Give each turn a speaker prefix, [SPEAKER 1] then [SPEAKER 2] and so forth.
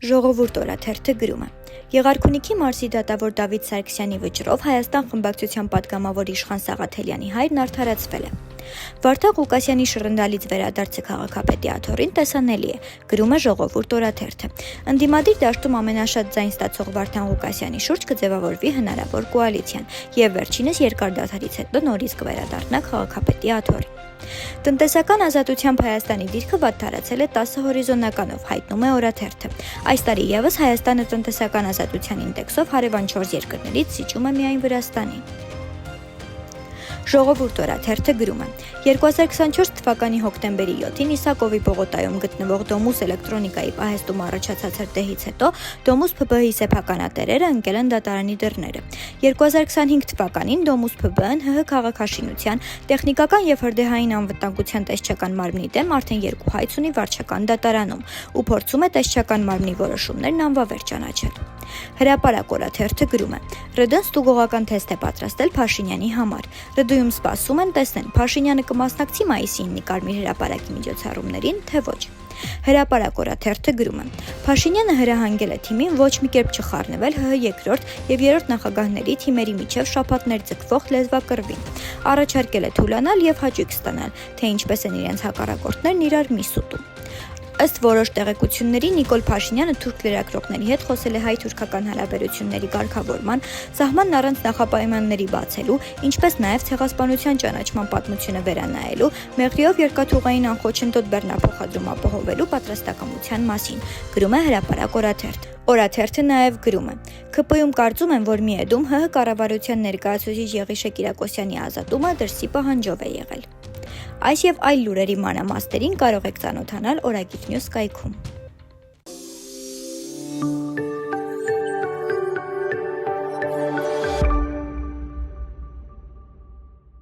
[SPEAKER 1] Ժողովուրդ օրաթերթը գրում է. Եղարքունիքի մարզի դատավոր Դավիթ Սարգսյանի վճռով Հայաստան խմբակցության պատգամավոր Իշխան Սաղաթելյանի հայրն արդարացվել է։ Վարդան Ղուկասյանի շռնդալից վերադարձը քաղաքապետի աթոռին տեսանելի է, գրում է Ժողովուրդ օրաթերթը։ Ընդդիմադիր դաշտում ամենաշատ ձայն ստացող Վարդան Ղուկասյանի շուրջ կձևավորվի հնարավոր կոալիցիան, եւ վերջինս երկար դադարից հետո նորից կվերադառնա քաղաքապետի աթոռին։ Տնտեսական ազատությամբ Հայաստանի դիրքը վատթարացել է 10 հորիզոնականով, հայտնում է օրաթերթը։ Այս տարի եւս Հայաստանը տնտեսական ազատության ինդեքսով հարևան 4 երկրներից զիջում է միայն Վրաստանին։ Ժողովուրդ օրաթերթը գրում է. 2024 թվականի հոկտեմբերի 7-ին Իսակովի պողոտայում գտնվող Դոմուս էլեկտրոնիկայի պահեստում առաջացած հրդեհից հետո Դոմուս ՓԲ-ի սեփականատերերը ընկել են դատարանի դռները։ 2025 թվականին Դոմուս ՓԲ-ն ՀՀ քաղաքաշինության, տեխնիկական եւ հրդեհային անվտանգության տեսչական մարմնի դեմ արդեն 2 հայց ունի վարչական դատարանում ու փորձում է տեսչական մարմնի որոշումներն անվավեր ճանաչել։ Հրապարակ օրաթերթը գրում է. ՌԴ-ն ստուգողական թեստ է պատրաստել Փաշինյանի համար։ ՌԴ-ում սպասում են տեսնեն Փաշինյանը կմասնակցի մայիսի 9-ի Կարմիր հրապարակի միջոցառումներին, թե ոչ։ Հրապարակ օրաթերթը գրում է. Փաշինյանը հրահանգել է թիմին ոչ մի կերպ չխառնվել ՀՀ երկրորդ եւ երրորդ նախագահների թիմերի միջև շաբաթներ ձգվող լեզվակռվին։ Առաջարկել է թուլանալ եւ հաճույք ստանալ, թե ինչպես են իրենց հակառակորդներն իրար միս ուտում։ Ըստ որոշ տեղեկությունների Նիկոլ Փաշինյանը թուրք լրագրողների հետ խոսել է հայ-թուրքական հարաբերությունների կարգավորման, սահմանն առանց նախապայմանների բացելու, ինչպես նաև ցեղասպանության ճանաչման պատմությունը վերանայելու, մեղրիով երկաթուղային անխոչնդոտ բեռնափոխադրում ապահովելու պատրաստակամության մասին, գրում է Հրապարակ օրաթերթ։ Օրաթերթը նաև գրում է. ՔՊ-ում կարծում են, որ Միեդում ՀՀ կառավարության ներկայացուցիչ Եղիշե Կիրակոսյանի ազատումը դրսի պահանջով է եղել։ Այս եւ այլ լուրերի մանրամասներին կարող եք ծանոթանալ Օրագիր Նյուզ կայքում։